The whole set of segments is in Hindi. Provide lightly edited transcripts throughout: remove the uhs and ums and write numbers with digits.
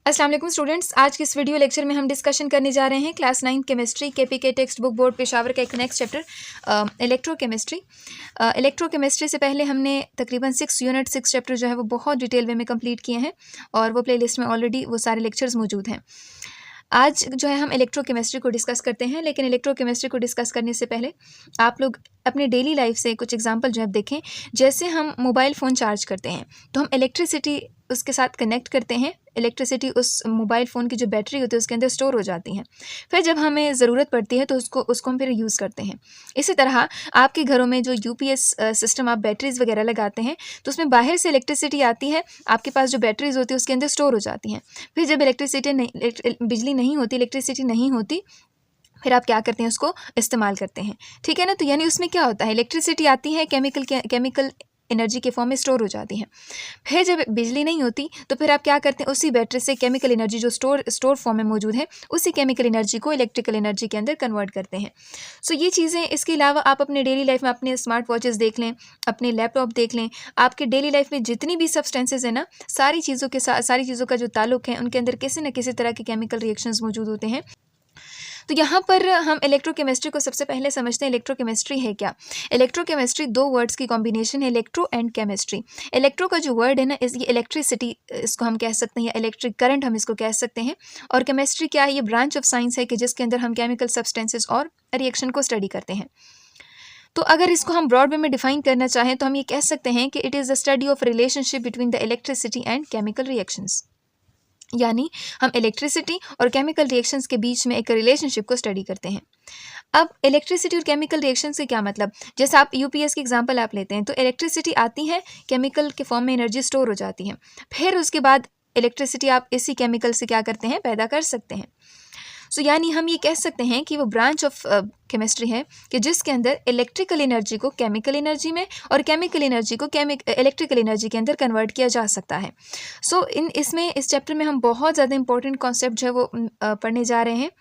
अस्सलाम वालेकुम स्टूडेंट्स, आज के इस वीडियो लेक्चर में हम डिस्कशन करने जा रहे हैं class 9 chemistry KPK text book board Peshawar का एक नेक्स्ट चैप्टर इलेक्ट्रोकेमिस्ट्री। इलेक्ट्रोकेमिस्ट्री से पहले हमने तकरीबन 6 यूनिट 6 चैप्टर जो है वो बहुत डिटेल वे में कंप्लीट किए हैं और वो प्लेलिस्ट में ऑलरेडी वो सारे लेक्चर्स मौजूद हैं। आज जो है हम इलेक्ट्रोकेमिस्ट्री को डिस्कस करते हैं, लेकिन इलेक्ट्रोकेमिस्ट्री को डिस्कस करने से पहले आप लोग अपने डेली लाइफ से कुछ एग्जांपल जो है देखें। जैसे हम मोबाइल फ़ोन चार्ज करते हैं तो हम इलेक्ट्रिसिटी उसके साथ कनेक्ट करते हैं, इलेक्ट्रिसिटी उस मोबाइल फ़ोन की जो बैटरी होती है उसके अंदर स्टोर हो जाती है। फिर जब हमें ज़रूरत पड़ती है तो उसको हम फिर यूज़ करते हैं। इसी तरह आपके घरों में जो यूपीएस सिस्टम आप बैटरीज़ वगैरह लगाते हैं तो उसमें बाहर से इलेक्ट्रिसिटी आती है, आपके पास जो बैटरीज़ होती है उसके अंदर स्टोर हो जाती हैं। फिर जब बिजली नहीं होती, इलेक्ट्रिसिटी नहीं होती, फिर आप क्या करते हैं, उसको इस्तेमाल करते हैं। ठीक है ना। तो यानी उसमें क्या होता है, इलेक्ट्रिसिटी आती है, केमिकल एनर्जी के फॉर्म में स्टोर हो जाती है। फिर जब बिजली नहीं होती तो फिर आप क्या करते हैं, उसी बैटरी से केमिकल एनर्जी जो स्टोर फॉर्म में मौजूद है उसी केमिकल एनर्जी को इलेक्ट्रिकल एनर्जी के अंदर कन्वर्ट करते हैं। सो ये चीज़ें, इसके अलावा आप अपने डेली लाइफ में अपने स्मार्ट वॉचेस देख लें, अपने लैपटॉप देख लें, आपके डेली लाइफ में जितनी भी सब्सटेंसेज है ना, सारी चीज़ों का जो ताल्लुक है उनके अंदर किसी न किसी तरह के केमिकल रिएक्शंस मौजूद होते हैं। तो यहाँ पर हम इलेक्ट्रोकेमिस्ट्री को सबसे पहले समझते हैं। इलेक्ट्रोकेमिस्ट्री है क्या? इलेक्ट्रोकेमिस्ट्री दो वर्ड्स की कॉम्बिनेशन है, इलेक्ट्रो एंड केमिस्ट्री। इलेक्ट्रो का जो वर्ड है ना, ये इलेक्ट्रिसिटी इसको हम कह सकते हैं, या इलेक्ट्रिक करंट हम इसको कह सकते हैं। और केमिस्ट्री क्या है? ये ब्रांच ऑफ साइंस है कि जिसके अंदर हम केमिकल सब्सटेंसेस और रिएक्शन को स्टडी करते हैं। तो अगर इसको हम ब्रॉड वे में डिफाइन करना चाहें तो हम ये कह सकते हैं कि it is the study of relationship between the electricity and chemical reactions. यानी हम इलेक्ट्रिसिटी और केमिकल रिएक्शंस के बीच में एक रिलेशनशिप को स्टडी करते हैं। अब इलेक्ट्रिसिटी और केमिकल रिएक्शन से क्या मतलब? जैसे आप यूपीएस की एग्जांपल आप लेते हैं तो इलेक्ट्रिसिटी आती है, केमिकल के फॉर्म में एनर्जी स्टोर हो जाती है, फिर उसके बाद इलेक्ट्रिसिटी आप इसी केमिकल से क्या करते हैं, पैदा कर सकते हैं। सो यानी हम ये कह सकते हैं कि वो ब्रांच ऑफ केमिस्ट्री है कि जिसके अंदर इलेक्ट्रिकल एनर्जी को केमिकल एनर्जी में और केमिकल एनर्जी को इलेक्ट्रिकल एनर्जी के अंदर कन्वर्ट किया जा सकता है। सो इस चैप्टर में हम बहुत ज़्यादा इंपॉर्टेंट कॉन्सेप्ट जो है वो पढ़ने जा रहे हैं।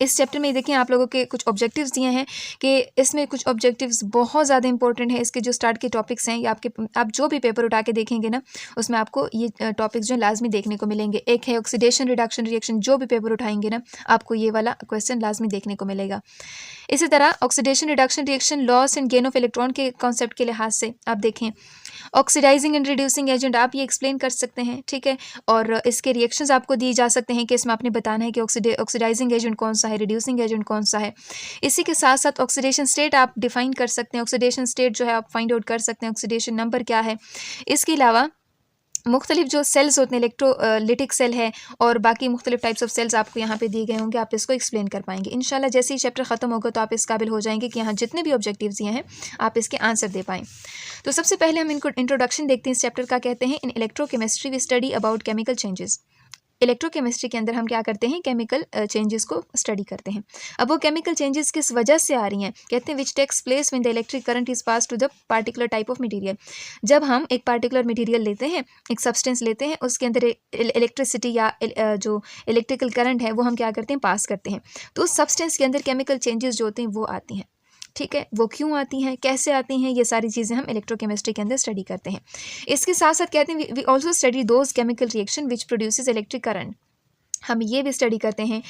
इस चैप्टर में देखिए आप लोगों के कुछ ऑब्जेक्टिव्स दिए हैं कि इसमें कुछ ऑब्जेक्टिव्स बहुत ज़्यादा इंपॉर्टेंट है। इसके जो स्टार्ट के टॉपिक्स हैं, या आप जो भी पेपर उठा के देखेंगे ना, उसमें आपको ये टॉपिक्स जो लाजमी देखने को मिलेंगे। एक है ऑक्सीडेशन रिडक्शन रिएक्शन, जो भी पेपर उठाएंगे ना आपको ये वाला क्वेश्चन लाजमी देखने को मिलेगा। इसी तरह oxidation reduction reaction, loss and gain of electron के कॉन्सेप्ट के लिहाज से आप देखें, ऑक्सीडाइजिंग एंड रिड्यूसिंग एजेंट आप ये एक्सप्लेन कर सकते हैं। ठीक है। और इसके रिएक्शंस आपको दिए जा सकते हैं कि इसमें आपने बताना है कि ऑक्सीडाइजिंग एजेंट कौन सा है, रिड्यूसिंग एजेंट कौन सा है। इसी के साथ साथ ऑक्सीडेशन स्टेट आप डिफाइन कर सकते हैं, ऑक्सीडेशन स्टेट जो है आप फाइंड आउट कर सकते हैं, ऑक्सीडेशन नंबर क्या है। इसके अलावा मुख्तलिफ जो सेल्स होते हैं, इलेक्ट्रोलिटिक सेल है और बाकी मुख्तलिफ टाइप्स ऑफ सेल्स आपको यहाँ पे दिए गए होंगे, आप इसको एक्सप्लेन कर पाएंगे इंशाल्लाह। जैसे ही चैप्टर ख़त्म होगा तो आप इस काबिल हो जाएंगे कि यहाँ जितने भी ऑब्जेक्टिव्स दिए हैं आप इसके आंसर दे पाएँ। तो सबसे पहले हम इनको इंट्रोडक्शन देखते हैं इस चैप्टर का। कहते हैं in electrochemistry we study about chemical changes. Electrochemistry के अंदर हम क्या करते हैं, केमिकल चेंजेस को स्टडी करते हैं। अब वो केमिकल चेंजेस किस वजह से आ रही हैं? कहते हैं which takes place when the electric current is pass to the particular type of material. जब हम एक पार्टिकुलर मटेरियल लेते हैं, एक सब्सटेंस लेते हैं, उसके अंदर इलेक्ट्रिसिटी या जो इलेक्ट्रिकल करंट है वो हम क्या करते हैं, पास करते हैं, तो उस सब्सटेंस के अंदर केमिकल चेंजेस जो होते हैं वो आती हैं। ठीक है। वो क्यों आती हैं, कैसे आती हैं, ये सारी चीज़ें हम इलेक्ट्रोकेमिस्ट्री के अंदर स्टडी करते हैं। इसके साथ साथ कहते हैं we also study those chemical reaction which produces electric current. हम ये भी स्टडी करते हैं,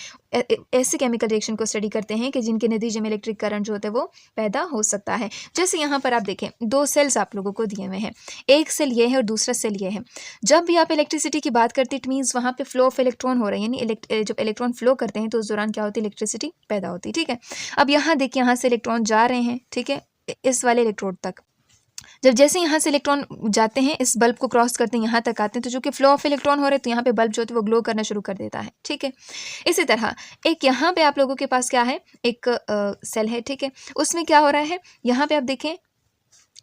ऐसे केमिकल रिएक्शन को स्टडी करते हैं कि जिनके नतीजे में इलेक्ट्रिक करंट जो होता है वो पैदा हो सकता है। जैसे यहाँ पर आप देखें, दो सेल्स आप लोगों को दिए हुए हैं, एक सेल ये है और दूसरा सेल ये है। जब भी आप इलेक्ट्रिसिटी की बात करते हैं, इट मीन्स वहाँ पे फ्लो ऑफ इलेक्ट्रॉन हो रहा है, यानी जब इलेक्ट्रॉन फ्लो करते हैं तो उस दौरान क्या होती है, इलेक्ट्रिसिटी पैदा होती है। ठीक है। अब यहाँ देखिए, यहाँ से इलेक्ट्रॉन जा रहे हैं, ठीक है, इस वाले इलेक्ट्रोड तक। जब जैसे यहाँ से इलेक्ट्रॉन जाते हैं, इस बल्ब को क्रॉस करते हैं, यहाँ तक आते हैं, तो जो कि फ्लो ऑफ इलेक्ट्रॉन हो रहे हैं तो यहाँ पे बल्ब जो होता है वो ग्लो करना शुरू कर देता है। ठीक है। इसी तरह एक यहाँ पे आप लोगों के पास क्या है, एक सेल है। ठीक है। उसमें क्या हो रहा है, यहाँ पे आप देखें,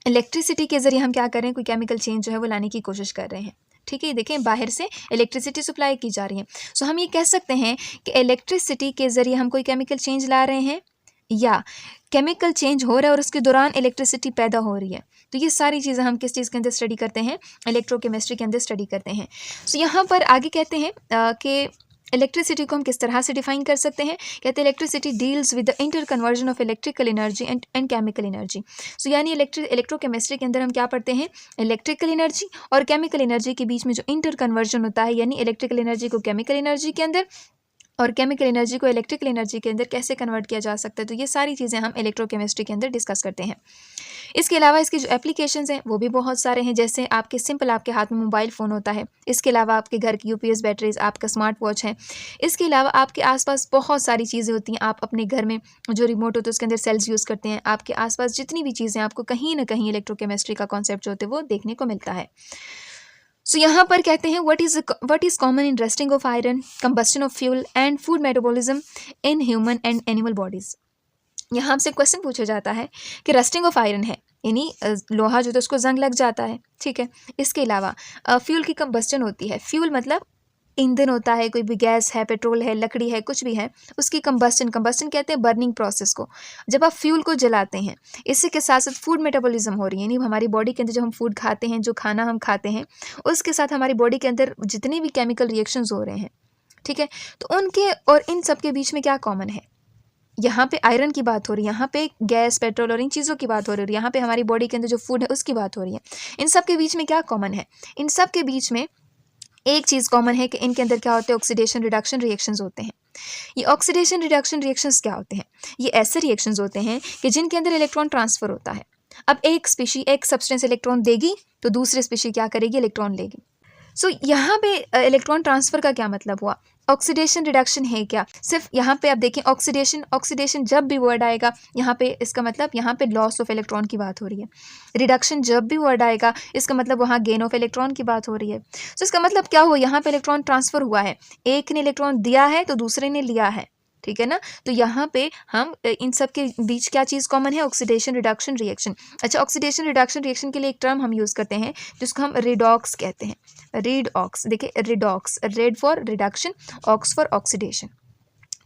इलेक्ट्रिसिटी के जरिए हम क्या कर रहे हैं, कोई केमिकल चेंज जो है वो लाने की कोशिश कर रहे हैं। ठीक है। देखें, बाहर से इलेक्ट्रिसिटी सप्लाई की जा रही है। सो हम ये कह सकते हैं कि इलेक्ट्रिसिटी के जरिए हम कोई केमिकल चेंज ला रहे हैं, या केमिकल चेंज हो रहा है और उसके दौरान इलेक्ट्रिसिटी पैदा हो रही है। तो ये सारी चीज़ें हम किस चीज़ के अंदर स्टडी करते हैं, इलेक्ट्रोकेमिस्ट्री के अंदर स्टडी करते हैं। सो यहाँ पर आगे कहते हैं कि इलेक्ट्रिसिटी को हम किस तरह से डिफाइन कर सकते हैं, कहते हैं electricity deals with the interconversion of electrical energy and chemical energy. So यानी इलेक्ट्रोकेमिस्ट्री के अंदर हम क्या पढ़ते हैं, इलेक्ट्रिकल एनर्जी और केमिकल एनर्जी के बीच में जो इंटर कन्वर्जन होता है, यानी इलेक्ट्रिकल एनर्जी को केमिकल एनर्जी के अंदर और केमिकल एनर्जी को इलेक्ट्रिकल एनर्जी के अंदर कैसे कन्वर्ट किया जा सकता है। तो ये सारी चीज़ें हम इलेक्ट्रोकेमिस्ट्री के अंदर डिस्कस करते हैं। इसके अलावा इसके जो एप्लीकेशंस हैं वो भी बहुत सारे हैं, जैसे आपके हाथ में मोबाइल फ़ोन होता है, इसके अलावा आपके घर की यूपीएस बैटरीज, आपका स्मार्ट वॉच है, इसके अलावा आपके आसपास बहुत सारी चीज़ें होती हैं। आप अपने घर में जो रिमोट होता है उसके अंदर सेल्स यूज़ करते हैं। आपके आसपास जितनी भी चीज़ें, आपको कहीं ना कहीं इलेक्ट्रोकेमिस्ट्री का कॉन्सेप्ट जो होते हैं वो देखने को मिलता है। सो यहाँ पर कहते हैं what is common in rusting of iron, combustion of fuel and food metabolism in human and animal bodies. यहाँ आपसे क्वेश्चन पूछा जाता है कि रस्टिंग ऑफ आयरन है, यानी लोहा जो तो उसको जंग लग जाता है, ठीक है। इसके अलावा फ्यूल की कंबस्टन होती है, फ्यूल मतलब ईंधन होता है, कोई भी गैस है, पेट्रोल है, लकड़ी है, कुछ भी है, उसकी कंबस्टन कहते हैं बर्निंग प्रोसेस को, जब आप फ्यूल को जलाते हैं। इसी के साथ साथ फूड मेटाबॉलिज्म हो रही है, यानी हमारी बॉडी के अंदर जो हम फूड खाते हैं, जो खाना हम खाते हैं, उसके साथ हमारी बॉडी के अंदर जितने भी केमिकल रिएक्शंस हो रहे हैं, ठीक है। तो उनके और इन सब के बीच में क्या कॉमन है, यहाँ पे आयरन की बात हो रही है, यहाँ पे गैस, पेट्रोल और इन चीज़ों की बात हो रही है, यहाँ पे हमारी बॉडी के अंदर जो फूड है उसकी बात हो रही है। इन सब के बीच में क्या कॉमन है, इन सब के बीच में एक चीज़ कॉमन है कि इनके अंदर क्या होते हैं, ऑक्सीडेशन रिडक्शन रिएक्शंस होते हैं। ये ऑक्सीडेशन रिडक्शन रिएक्शंस क्या होते हैं, ये ऐसे रिएक्शंस होते हैं कि जिनके अंदर इलेक्ट्रॉन ट्रांसफ़र होता है। अब एक सब्सटेंस इलेक्ट्रॉन देगी तो दूसरी स्पीशी क्या करेगी, इलेक्ट्रॉन लेगी। सो यहाँ पे इलेक्ट्रॉन ट्रांसफ़र का क्या मतलब हुआ, ऑक्सीडेशन रिडक्शन है क्या, सिर्फ यहाँ पे आप देखें ऑक्सीडेशन जब भी वर्ड आएगा यहाँ पे, इसका मतलब यहाँ पे लॉस ऑफ इलेक्ट्रॉन की बात हो रही है। रिडक्शन जब भी वर्ड आएगा इसका मतलब वहाँ गेन ऑफ इलेक्ट्रॉन की बात हो रही है। सो इसका मतलब क्या हुआ, यहाँ पे इलेक्ट्रॉन ट्रांसफ़र हुआ है, एक ने इलेक्ट्रॉन दिया है तो दूसरे ने लिया है, ठीक है ना। तो यहाँ पे हम इन सब के बीच क्या चीज़ कॉमन है, ऑक्सीडेशन रिडक्शन रिएक्शन। अच्छा, ऑक्सीडेशन रिडक्शन रिएक्शन के लिए एक टर्म हम यूज़ करते हैं जिसको हम रिडॉक्स कहते हैं, रिडॉक्स। देखिए redox, red for reduction, ox for oxidation,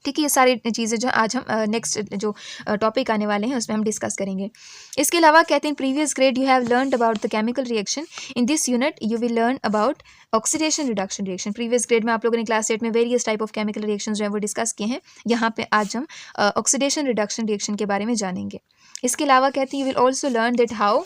ठीक है। ये सारी चीज़ें जो आज हम नेक्स्ट जो टॉपिक आने वाले हैं उसमें हम डिस्कस करेंगे। इसके अलावा कहते हैं previous grade you have learned about the chemical reaction, in this unit you will learn about oxidation reduction reaction. Previous grade में आप लोगों ने क्लास 8 में various type of chemical reaction जो है वो डिस्कस किए हैं। यहाँ पे आज हम ऑक्सीडेशन रिडक्शन रिएक्शन के बारे में जानेंगे। इसके अलावा कहते हैं you will also learn that how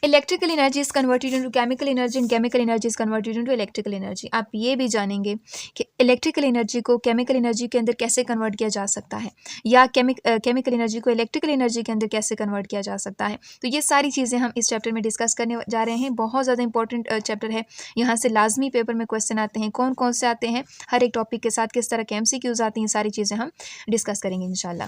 electrical energy is converted into chemical energy and chemical energy is converted into electrical energy. आप ये भी जानेंगे कि इलेक्ट्रिकल एनर्जी को केमिकल एनर्जी के अंदर कैसे कन्वर्ट किया जा सकता है, या केमिकल एनर्जी को इलेक्ट्रिकल एनर्जी के अंदर कैसे कन्वर्ट किया जा सकता है। तो ये सारी चीज़ें हम इस चैप्टर में डिस्कस करने जा रहे हैं। बहुत ज़्यादा इंपॉर्टेंट चैप्टर है, यहाँ से लाजमी पेपर में क्वेश्चन आते हैं। कौन कौन से आते हैं, हर एक टॉपिक के साथ किस तरह के MCQs आती हैं, सारी चीज़ें हम डिस्कस करेंगे इंशाल्लाह।